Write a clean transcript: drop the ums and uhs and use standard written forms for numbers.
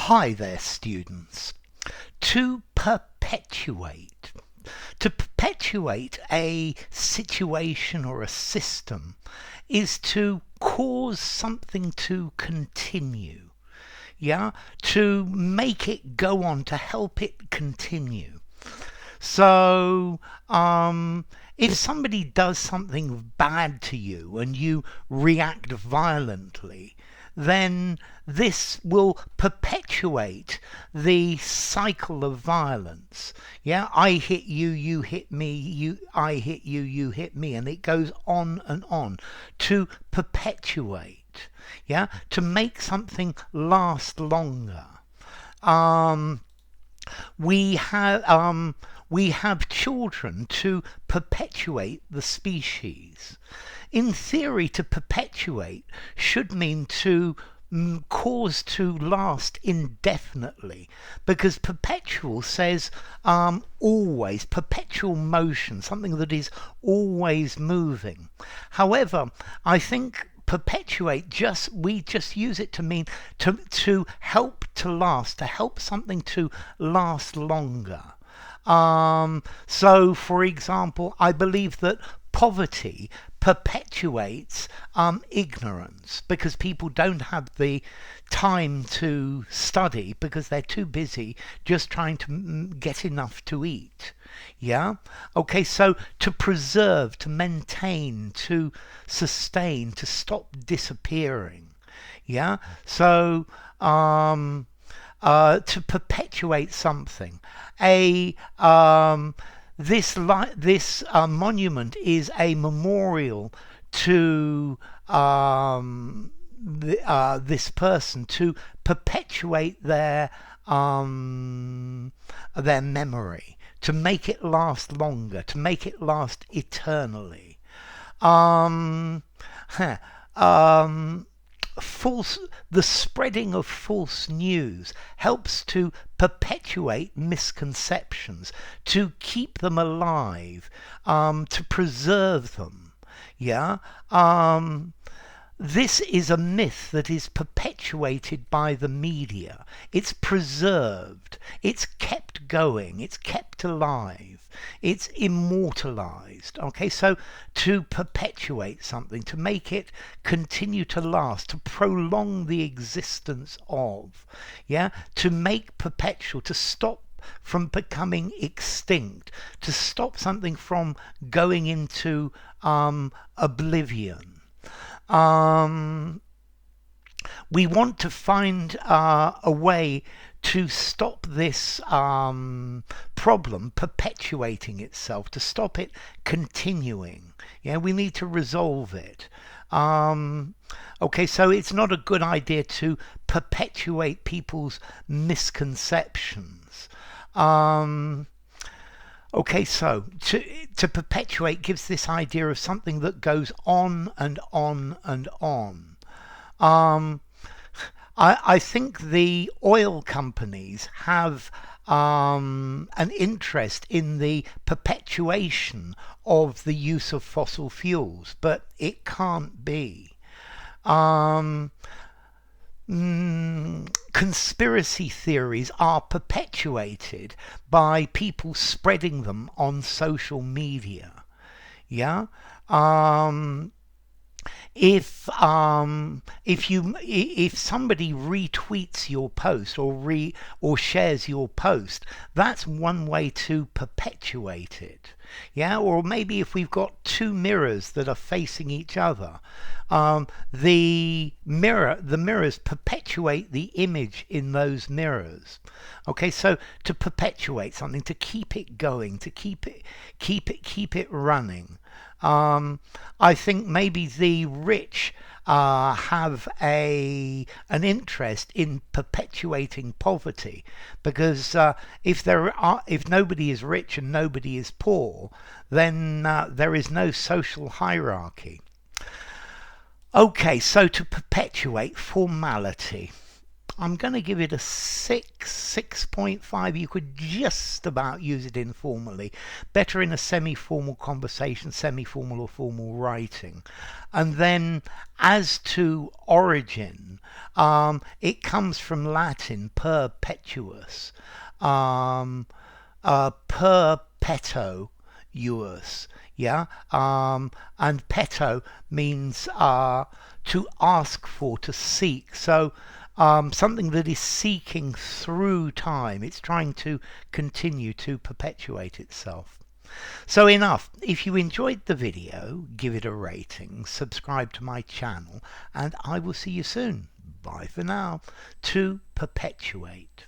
Hi there, students. To perpetuate. To perpetuate a situation or a system is to cause something to continue. Yeah? To make it go on, to help it continue. So, if somebody does something bad to you and you react violently, then this will perpetuate the cycle of violence. Yeah, I hit you, you hit me, I hit you, you hit me, and it goes on and on to perpetuate. Yeah, to make something last longer. We have children to perpetuate the species. In theory, to perpetuate should mean to cause to last indefinitely, because perpetual says always, perpetual motion, something that is always moving. However, I think perpetuate we just use it to mean to help to last, to help something to last longer. So for example, I believe that poverty perpetuates ignorance, because people don't have the time to study because they're too busy just trying to get enough to eat. Yeah? Okay, so to preserve, to maintain, to sustain, to stop disappearing. Yeah? So to perpetuate something. This monument is a memorial to this person, to perpetuate their memory, to make it last longer, to make it last eternally. The spreading of false news helps to perpetuate misconceptions, to keep them alive, to preserve them. Yeah. This is a myth that is perpetuated by the media. It's preserved. It's kept going. It's kept alive. It's immortalized. Okay, so to perpetuate something, to make it continue to last, to prolong the existence of, yeah, to make perpetual, to stop from becoming extinct, to stop something from going into oblivion. We want to find a way to stop this problem perpetuating itself, to stop it continuing. Yeah, we need to resolve it. Okay, so it's not a good idea to perpetuate people's misconceptions. Okay, so to perpetuate gives this idea of something that goes on and on and on. I think the oil companies have an interest in the perpetuation of the use of fossil fuels, but it can't be. Conspiracy theories are perpetuated by people spreading them on social media. Yeah. If somebody retweets your post or shares your post, that's one way to perpetuate it. Yeah, or maybe if we've got two mirrors that are facing each other, the mirrors perpetuate the image in those mirrors. Okay, so to perpetuate something, to keep it going, to keep it running. I think maybe the rich have an interest in perpetuating poverty, because if nobody is rich and nobody is poor, then there is no social hierarchy. Okay, so to perpetuate, formality. I'm going to give it a 6.5. You could just about use it informally. Better in a semi-formal conversation, semi-formal or formal writing. And then as to origin, it comes from Latin perpetuus, perpetuus, yeah, and peto means to ask for, to seek. So something that is seeking through time. It's trying to continue to perpetuate itself. So enough. If you enjoyed the video, give it a rating, subscribe to my channel, and I will see you soon. Bye for now. To perpetuate.